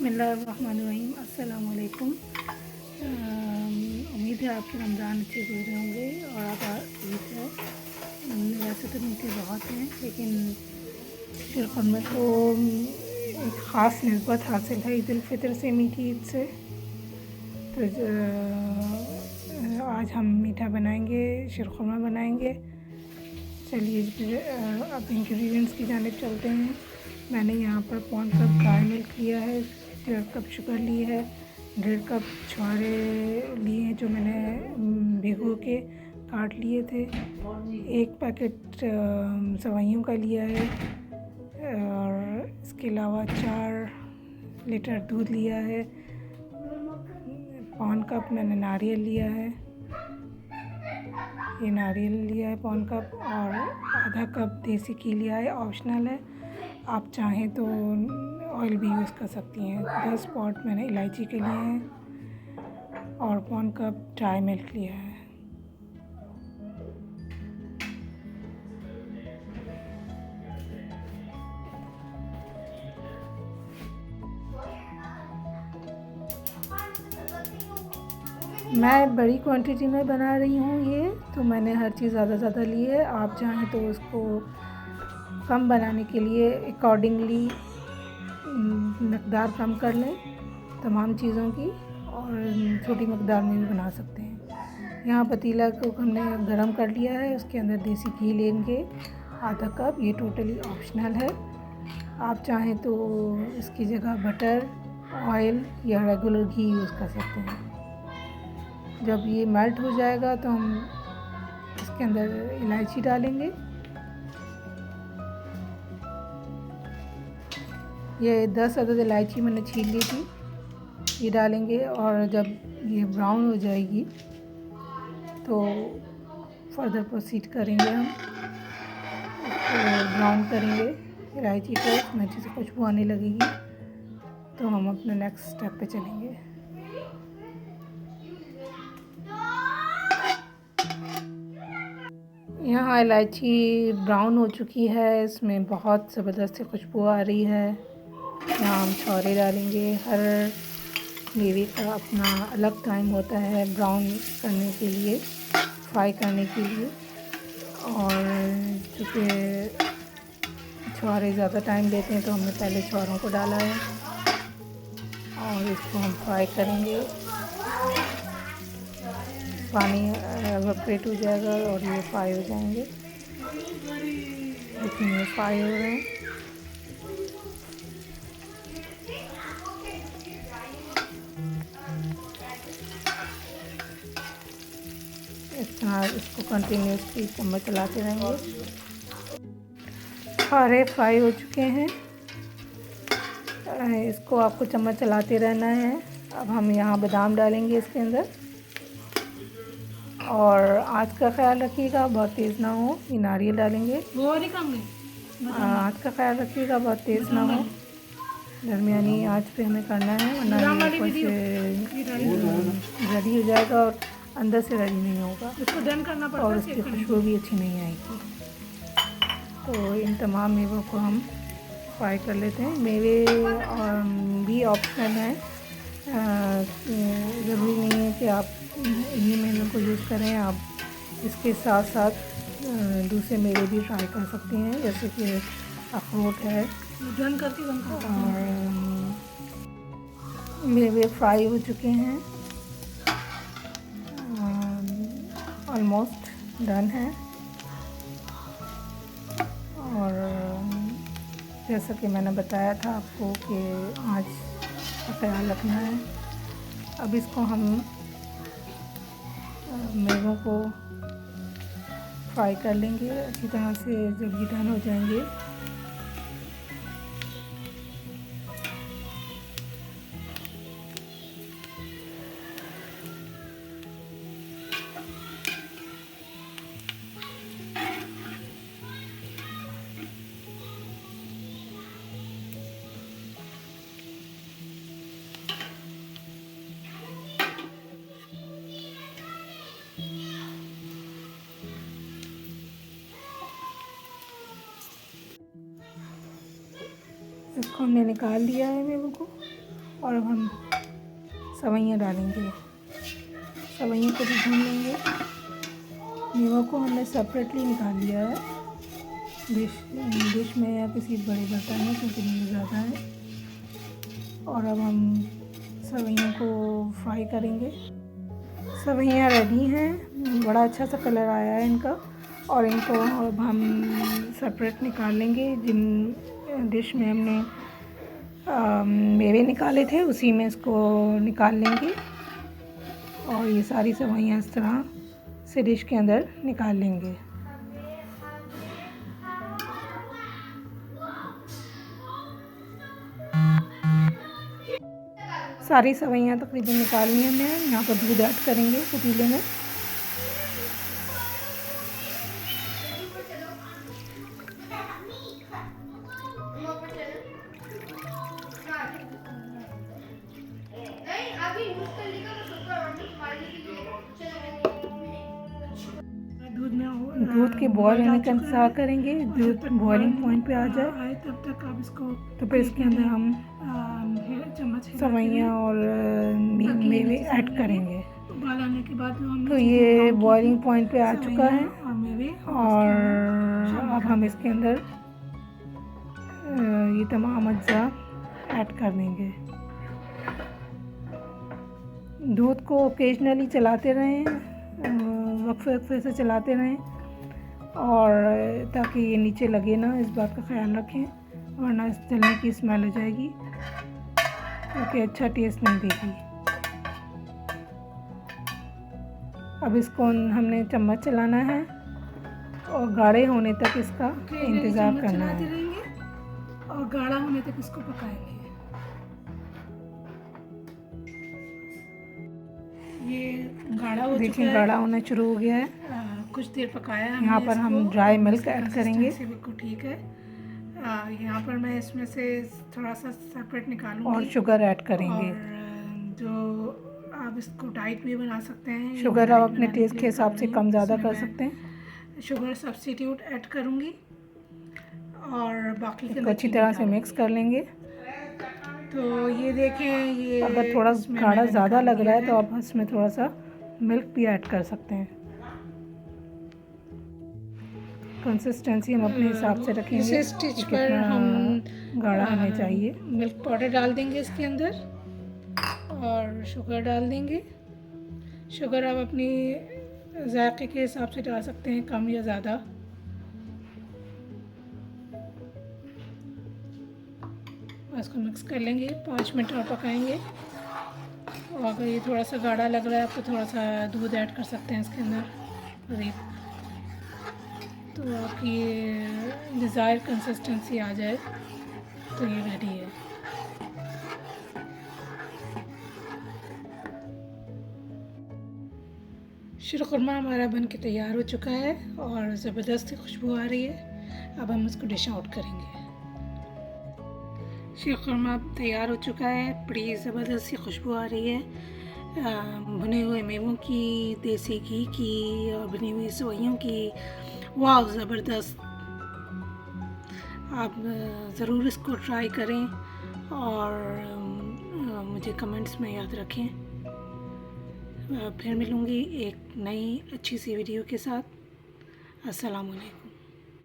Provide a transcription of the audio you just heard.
बिस्मिल्लाहिर्रहमानिर्रहीम। अस्सलाम वालेकुम। उम्मीद है आपके रमज़ान अच्छे गुजरे होंगे और आप ईद है। वैसे तो मीठे बहुत हैं, लेकिन शिरकुरमा में तो एक ख़ास निस्बत हासिल है ईद उल फ़ितर से, मीठी ईद से। तो आज हम मीठा बनाएंगे, शिरकुरमा बनाएंगे। चलिए अब इंग्रेडिएंट्स की जानिब चलते हैं। मैंने यहाँ पर पौन कप ड्राई मिल्क लिया है, 1.5 कप शुगर ली है, 1.5 कप छुहारे लिए हैं जो मैंने भिगो के काट लिए थे, 1 पैकेट सेवइयों का लिया है और इसके अलावा 4 लीटर दूध लिया है, पौन कप मैंने नारियल लिया है, ये नारियल लिया है पौन कप, और आधा कप देसी घी लिया है, ऑप्शनल है। आप चाहें तो ऑयल भी यूज़ कर सकती हैं। 10 स्पॉट मैंने इलायची के लिए हैं और पौन कप ड्राई मिल्क लिया है। मैं बड़ी क्वांटिटी में बना रही हूँ ये, तो मैंने हर चीज़ ज़्यादा ली है। आप चाहें तो उसको कम बनाने के लिए अकॉर्डिंगली मकदार कम कर लें तमाम चीज़ों की, और छोटी मकदार में भी बना सकते हैं। यहाँ पतीला को हमने गरम कर लिया है, उसके अंदर देसी घी लेंगे आधा कप, ये टोटली ऑप्शनल है। आप चाहें तो इसकी जगह बटर, ऑयल या रेगुलर घी यूज़ कर सकते हैं। जब ये मेल्ट हो जाएगा तो हम इसके अंदर इलायची डालेंगे। ये 10 अदद इलायची मैंने छील ली थी, ये डालेंगे। और जब ये ब्राउन हो जाएगी तो फर्दर प्रोसीड करेंगे, हम इसको ब्राउन करेंगे इलायची को, इसमें अच्छे से खुशबू आने लगेगी तो हम अपने नेक्स्ट स्टेप पे चलेंगे। यहाँ इलायची ब्राउन हो चुकी है, इसमें बहुत ज़बरदस्त खुशबू आ रही है। यहाँ हम छौरे डालेंगे। हर मेवे का अपना अलग टाइम होता है ब्राउन करने के लिए, फ्राई करने के लिए, और चूँकि छौरे ज़्यादा टाइम लेते हैं तो हमने पहले छौरों को डाला है और इसको हम फ्राई करेंगे। पानी एवपोरेट हो जाएगा और ये फ्राई हो जाएंगे। लेकिन ये फ्राई हो रहे हैं। इस तरह इसको कंटिन्यूसली चम्मच चलाते रहेंगे। सारे फ्राई हो चुके हैं, इसको आपको चम्मच चलाते रहना है। अब हम यहाँ बादाम डालेंगे इसके अंदर, और आँच का ख्याल रखिएगा बहुत तेज़ ना हो। ये नारियल डालेंगे, आँच का ख्याल रखिएगा बहुत तेज़ ना हो, दरमियानी आँच पे हमें करना है, वरना ऊपर से रेडी हो जाएगा और अंदर से रेडी नहीं होगा, इसको डन करना पड़ेगा और इसकी खुशबू भी अच्छी नहीं आएगी। तो इन तमाम मेवों को हम फ्राई कर लेते हैं। मेवे भी ऑप्शनल हैं, ज़रूरी नहीं है कि आप इन्हीं मेवों को यूज़ करें। आप इसके साथ साथ दूसरे मेवे भी फ्राई कर सकते हैं, जैसे कि अखरोट है। और मेवे फ्राई हो चुके हैं, ऑलमोस्ट डन है। और जैसा कि मैंने बताया था आपको कि आँच का ख्याल रखना है। अब इसको हम मेवों को फ्राई कर लेंगे अच्छी तरह से। जब ये डन हो जाएंगे इसको हमने निकाल लिया है मेवों को। और अब हम सवैयाँ डालेंगे। सवैयों को भी भून लेंगे। मेवा को हमने सेपरेटली निकाल लिया है डिश में या किसी बड़े बर्तन में, क्योंकि मेवा ज़्यादा है। और अब हम सवैयों को फ्राई करेंगे। सवैयाँ रेडी हैं, बड़ा अच्छा सा कलर आया है इनका। और इनको अब हम सेपरेट निकाल लेंगे। जिन डिश में हमने मेवे निकाले थे उसी में इसको निकाल लेंगे। और ये सारी सवैयाँ इस तरह से डिश के अंदर निकाल लेंगे। सारी सवैयाँ तकरीबन निकाल ली हमने। यहाँ पर दूध ऐड करेंगे पतीले में। दूध के बॉयल होने का इंतज़ार करेंगे। दूध बॉइलिंग पॉइंट पे आ जाए तब तक आप इसको, तो फिर इसके अंदर हम सवैयाँ और मेवे ऐड करेंगे। उबाल आने के बाद तो ये बॉइलिंग पॉइंट पे आ चुका है। और अब हम इसके अंदर ये तमाम अज्जा ऐड कर देंगे। दूध को ओकेजनली चलाते रहें, वक्फे से चलाते रहें, और ताकि ये नीचे लगे ना, इस बात का ख्याल रखें, वरना इस जलने की स्मेल हो जाएगी, क्योंकि अच्छा टेस्ट नहीं देगी। अब इसको हमने चम्मच चलाना है और गाढ़े होने तक इसका इंतज़ार करना है और गाढ़ा होने तक इसको पकाएंगे। ये गाढ़ा हो चुका है, गाढ़ा होना शुरू हो गया है। कुछ देर पकाया है। यहाँ पर हम ड्राई मिल्क ऐड करेंगे। बिल्कुल ठीक है। यहाँ पर मैं इसमें से थोड़ा सा सेपरेट निकालूंगी और शुगर ऐड करेंगे। और जो आप इसको डाइट भी बना सकते हैं, शुगर आप अपने टेस्ट के हिसाब से कम ज़्यादा कर सकते हैं। शुगर सब्स्टिट्यूट ऐड करूँगी और बाकी को अच्छी तरह से मिक्स कर लेंगे। तो ये देखें, ये अगर थोड़ा गाढ़ा ज़्यादा लग रहा है तो आप इसमें थोड़ा सा मिल्क भी ऐड कर सकते हैं। कंसिस्टेंसी हम अपने हिसाब से रखेंगे। इस स्टेज पर हम गाढ़ा हमें चाहिए। मिल्क पाउडर डाल देंगे इसके अंदर और शुगर डाल देंगे। शुगर आप अपनी जायके के हिसाब से डाल सकते हैं, कम या ज़्यादा। इसको मिक्स कर लेंगे, 5 मिनट और पकाएंगे। और अगर ये थोड़ा सा गाढ़ा लग रहा है आपको, थोड़ा सा दूध ऐड कर सकते हैं इसके अंदर करीब, तो आपकी ये डिज़ायर कंसिस्टेंसी आ जाए तो ये रेडी है। शीरखुरमा हमारा बन के तैयार हो चुका है और ज़बरदस्त खुशबू आ रही है। अब हम इसको डिश आउट करेंगे। शीरखुरमा तैयार हो चुका है, बड़ी ज़बरदस्त सी खुशबू आ रही है। भुने हुए मेवों की, देसी घी की और भुनी हुई सवैयों की। वाह, ज़बरदस्त। आप ज़रूर इसको ट्राई करें और मुझे कमेंट्स में याद रखें। फिर मिलूँगी एक नई अच्छी सी वीडियो के साथ। अस्सलाम वालेकुम।